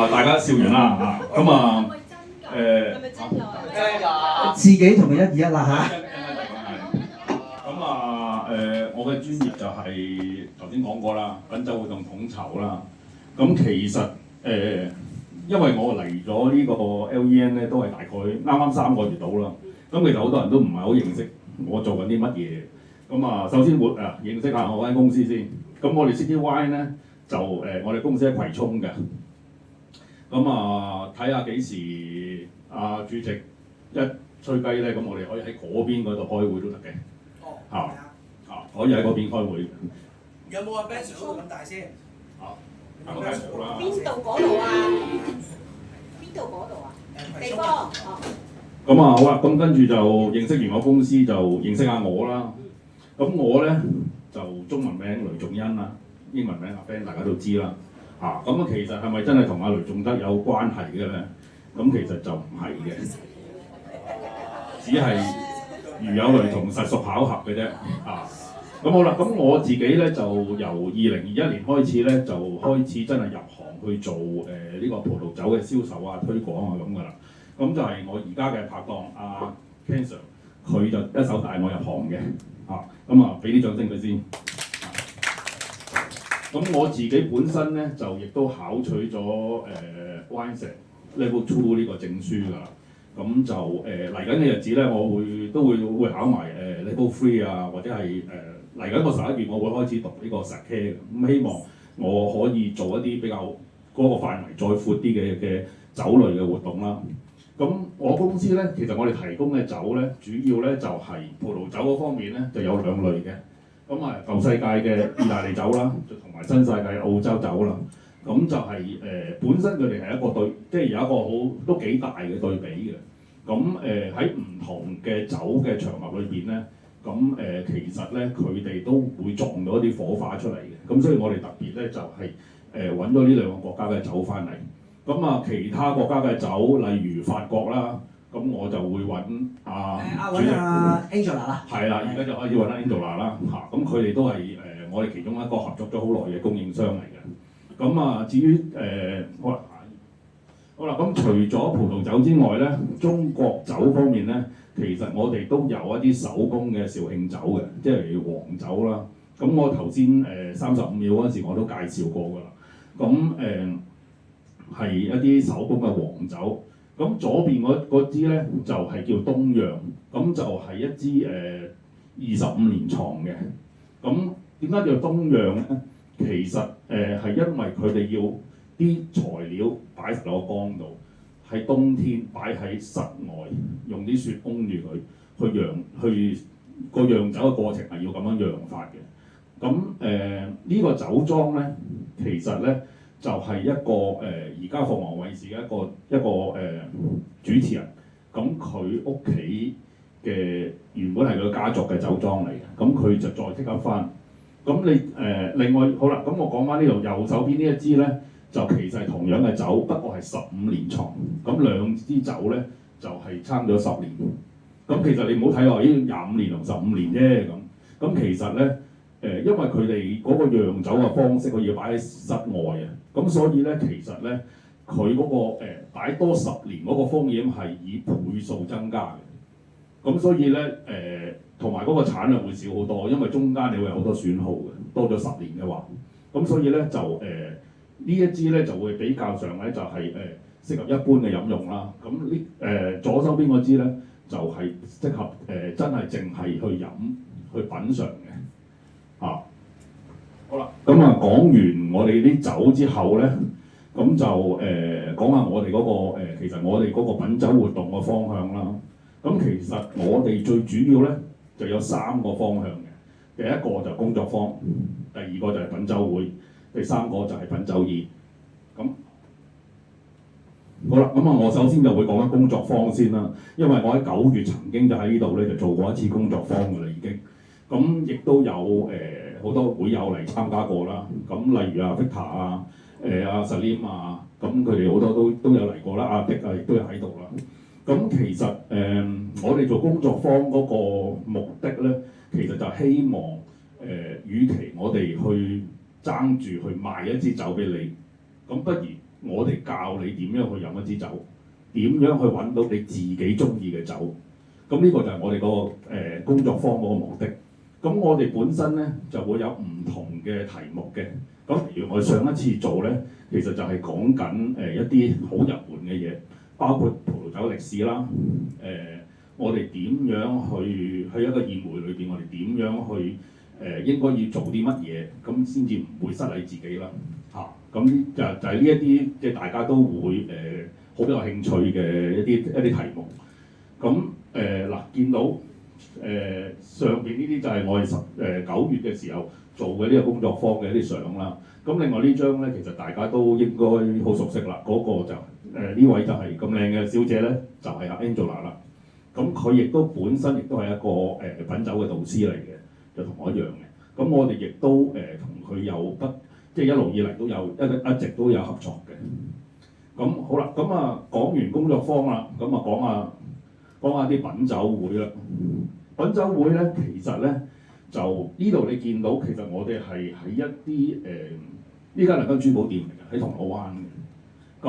大家笑完啦嚇，咁啊係咪真㗎？自己同佢1:1啦咁我嘅專業就係頭先講過啦，品酒活動統籌啦。咁其實因為我嚟咗呢個 LEN 咧，都係大概啱3個月到啦。咁其實好多人都唔係好認識我做緊啲乜嘢。咁首先認識下我間公司先。咁我哋 City Wine 咧就我哋公司喺葵涌嘅。咁睇下幾時主席一吹雞咧，咁我哋可以喺嗰邊嗰度開會都得嘅。可以喺嗰邊開會。有冇話 Benz 嗰度咁大先？梗係冇啦。邊度嗰度啊？邊度嗰度啊？地方咁好啦，咁跟住就認識完我公司，就認識下我啦。咁我咧就中文名雷頌恩啦，英文名阿 Ben 大家都知啦。咁其實係咪真係同阿雷頌德有關係嘅咧？咁其實就唔係嘅，只係如有雷同，實屬巧合嘅啫。咁好啦，咁我自己咧就由2021年開始咧，就開始真係入行去做呢個葡萄酒嘅銷售啊、推廣啊咁噶啦。咁就係我而家嘅拍檔阿 Ken Sir， 佢就一手帶我入行嘅。俾啲掌聲佢先。咁我自己本身咧就亦都考取咗WineSec Level 2呢個證書㗎啦。咁就嚟緊嘅日子咧，我都會考埋Level 3啊，或者係嚟緊個11月，我會開始讀呢個 Sake 嘅。咁希望我可以做一啲比較嗰個範圍再闊啲嘅酒類嘅活動啦。咁我公司咧，其實我哋提供嘅酒咧，主要咧就係葡萄酒嗰方面咧，就有2類嘅。舊世界嘅意大利酒啦，同埋新世界嘅澳洲酒啦。咁就係本身佢哋係一個對，即係有一個都幾大嘅對比嘅。咁喺唔同嘅酒嘅場合裏邊咧，咁其實咧佢哋都會撞到一啲火花出嚟嘅。咁所以我哋特別咧就係揾咗呢2個國家嘅酒翻嚟。咁其他國家嘅酒，例如法國啦，咁我就會揾主席Angela 啦。係啦，而家就開始揾 Angela 啦嚇。咁佢哋都係我哋其中一個合作咗好耐嘅供應商嚟嘅。咁至於好啦，咁除咗葡萄酒之外咧，中國酒方面咧，其實我哋都有一啲手工嘅紹興酒嘅，即係黃酒啦。咁我頭先35秒嗰陣時我都介紹過㗎啦。咁係一啲手工嘅黃酒。咁左邊嗰支咧就係叫東洋，咁就係一支25年藏嘅。咁點解叫東洋咧？其實係因為佢哋要啲材料擺實落個缸度，喺冬天擺喺室外，用啲雪封住佢，去個釀酒嘅過程係要咁樣釀法嘅。咁呢個酒莊咧，其實咧就係一個而家鳳凰衛視嘅一個主持人，咁佢屋企嘅原本係佢家族嘅酒莊嚟嘅，咁佢就再剔返翻。咁你另外好啦，咁我講翻呢度右手邊呢一支咧，就其實係同樣嘅酒，不過係15年藏。咁兩支酒咧就係差咗10年。咁其實你唔好睇話咦25年同15年啫咁。咁其實咧因為佢哋嗰個釀酒嘅方式，佢要擺喺室外啊。咁所以咧其實咧佢嗰個擺多10年嗰個風險係以倍數增加嘅。咁所以咧同埋嗰個產量會少好多，因為中間你會有好多損耗嘅，多咗10年嘅話。咁所以咧就呢一支咧就會比較上咧就係適合一般嘅飲用啦。咁左手邊嗰支咧就係適合真係淨係去飲去品嚐嘅。好啦，咁講完我哋啲酒之後咧，咁就講下我哋嗰個其實我哋嗰個品酒活動嘅方向啦。咁其實我哋最主要咧就有3個方向嘅。第一個就工作坊，第2個就係品酒會，第3個就係品酒宴。咁好啦，我首先就會講緊工作坊先啦，因為我喺9月曾經就喺呢度咧就做過一次工作坊㗎啦已經。咁亦都有好多會友嚟參加過啦。咁例如Victor 啊、阿 Salim 啊，咁佢哋好多都有嚟過啦。阿 Dick 啊亦都有喺度啦。咁其實我哋做工作坊嗰個目的咧，其實就希望與其我哋去爭住去賣一支酒俾你，咁不如我哋教教你點樣去飲一支酒，點樣去揾到你自己中意嘅酒。咁呢個就係我哋個工作坊嗰個目的。咁我哋本身咧就會有唔同嘅題目嘅。咁譬如我上一次做咧，其實就係講緊一啲好入門嘅嘢，包括葡萄酒歷史啦。我哋點樣去一個宴會裏邊，我哋點樣去應該要做啲乜嘢，咁先至唔會失禮自己啦。咁就係呢一啲即係大家都會好有興趣嘅一啲題目。咁嗱，見到上邊呢啲就係我哋9月嘅時候做嘅呢個工作坊嘅一啲相啦。咁另外呢張咧，其實大家都應該好熟悉啦。嗰個就呢位就係咁靚嘅小姐咧，就係阿 Angela 啦。咁佢亦都本身亦都係一個品酒嘅導師嚟嘅，就同我一樣嘅。咁我哋亦都同佢有即係一路以嚟都有一直都有合作嘅。咁好啦，咁啊講完工作坊啦，咁啊講下啲品酒會啦。品酒會咧，其實咧就呢度你見到，其實我哋係喺一啲呢間係間珠寶店嚟嘅，喺銅鑼灣嘅。咁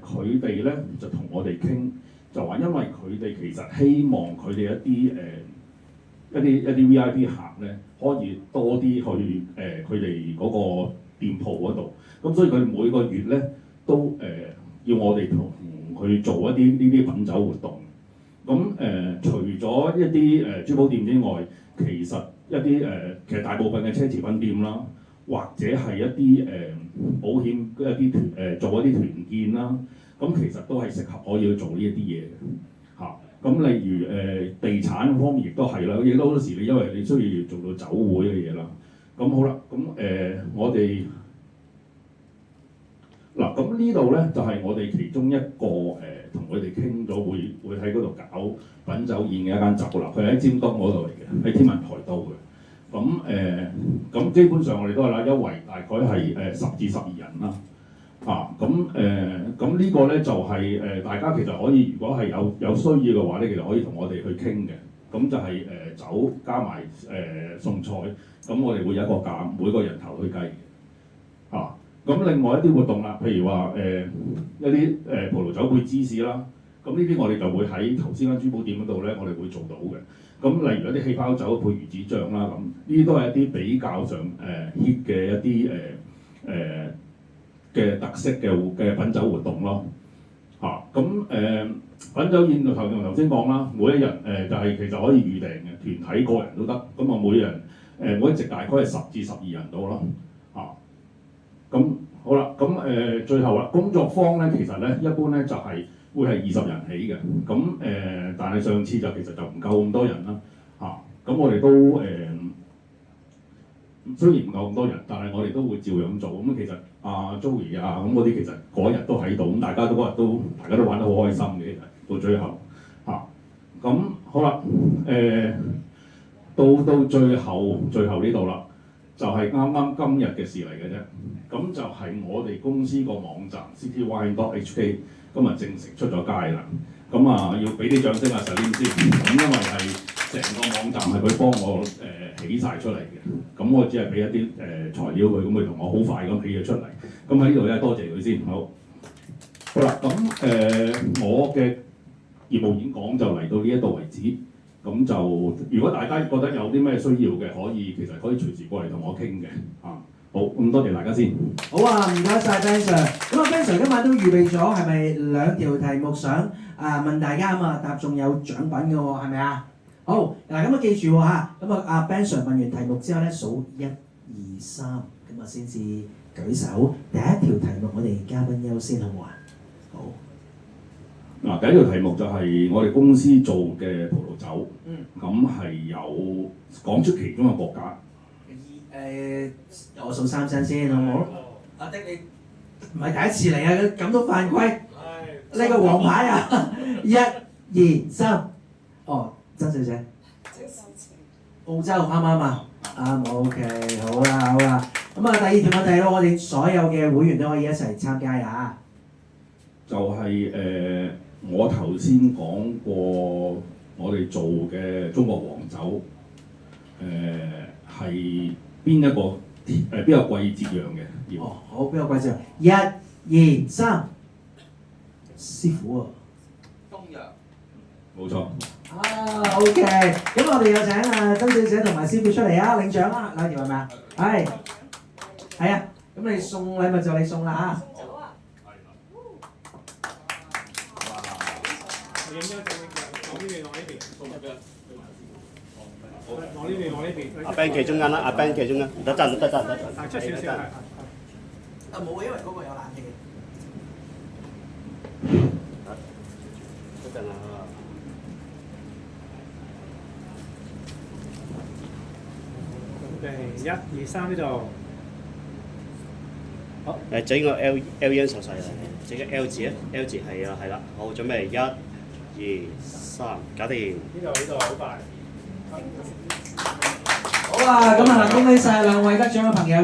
佢哋咧就同我哋傾，就話因為佢哋其實希望佢哋一啲 VIP 客咧，可以多啲去佢哋嗰個店鋪嗰度。咁所以佢哋每個月咧都要我哋同佢做一啲呢啲品酒活動。咁除咗一啲珠寶店之外，其實其實大部分嘅奢侈品店啦，或者係一啲保險一啲做一啲團建啦，咁其實都係適合可以去做呢一啲嘢嘅嚇。咁例如地產方面亦都係啦，亦都好多時你因為你需要做到酒會嘅嘢啦。咁好啦，咁我哋嗱咁呢度咧就係我哋其中一個同佢哋傾咗會喺嗰度搞品酒宴嘅一間酒樓，佢喺尖東嗰度嚟嘅，喺天文台都嘅。咁基本上我哋都係啦，優惠大概係10至12人啦。咁呢個咧就係大家其實可以，如果係有需要嘅話咧，其實可以同我哋去傾嘅。咁就係酒加埋餸菜，咁我哋會有一個價，每個人頭去計嘅。咁另外一啲活動啦，譬如話一啲葡萄酒配芝士啦，咁呢啲我哋就會喺頭先間珠寶店嗰度咧，我哋會做到嘅。咁例如一啲氣泡酒配魚子醬啦，咁呢啲都係一啲比較上hit 嘅一啲嘅特色嘅品酒活動咯。品酒宴頭先講啦，每一日就係其實可以預訂嘅，團體個人都得。咁每人每一席大概係10至12人到啦。咁好啦，咁最後啦，工作坊咧其實咧一般咧就係會係20人起嘅，咁但係上次就其實就唔夠咁多人啦，咁我哋都雖然唔夠咁多人，但係我哋都會照樣做。咁其實Joey 咁嗰啲其實嗰日都喺度，咁大家都玩得好開心嘅，其實到最後咁好啦，到最後呢度啦。就係啱啱今日嘅事嚟嘅啫，咁就係我哋公司個網站 citywine.hk 今日正式出咗街啦。咁要俾啲掌聲Salim先，咁因為係成個網站係佢幫我起晒出嚟嘅，咁我只係俾一啲材料佢，咁佢同我好快咁起咗出嚟。咁喺呢度咧多謝佢先，好啦，咁我嘅業務演講就嚟到呢一度為止。咁就如果大家覺得有啲咩需要嘅，其實可以隨時過嚟同我傾嘅。好，咁多謝大家先。好啊，唔該晒 Ben Sir。咁Ben Sir 今晚都預備咗係咪2條題目想問大家答中有獎品嘅喎，係咪啊？好，嗱咁記住喎嚇，咁Ben Sir 問完題目之後咧，數1、2、3，咁先至舉手。第一條題目我哋嘉賓優先好唔好啊？好。嗱，第一條題目就係我哋公司做嘅葡萄酒，咁係有講出其中嘅國家。我數3聲先，好唔好？阿迪你唔係第一次嚟啊，咁都犯規。呢個黃牌啊！1、2、3，曾小姐。澳洲啱唔啱啊？啱 ，OK， 好啦。咁第二條問題咯，我哋所有嘅會員都可以一齊參加呀。就係我頭先講過，我哋做嘅中國黃酒，係邊個季節釀嘅？好，邊個季節釀？1、2、3。師傅啊。東藥。冇錯。OK，咁我哋有請曾小姐同埋師傅出嚟啊，領獎啦，兩條係咪啊？係啊，咁你送禮物就你送啦嚇。影張正往呢邊，往呢邊，送入嘅。往呢邊，往呢邊。阿 Ben 企中間啦，阿 Ben 企中間，得陣。出少少。冇啊，因為嗰個有冷氣。得陣啦。準備1、2、3呢度。好。整個 L 音手勢啦，整個 L 字啊 ，L 字係啦，好準備1、2、3，搞掂。呢度好快。好啊，咁啊，恭喜曬兩位得獎嘅朋友。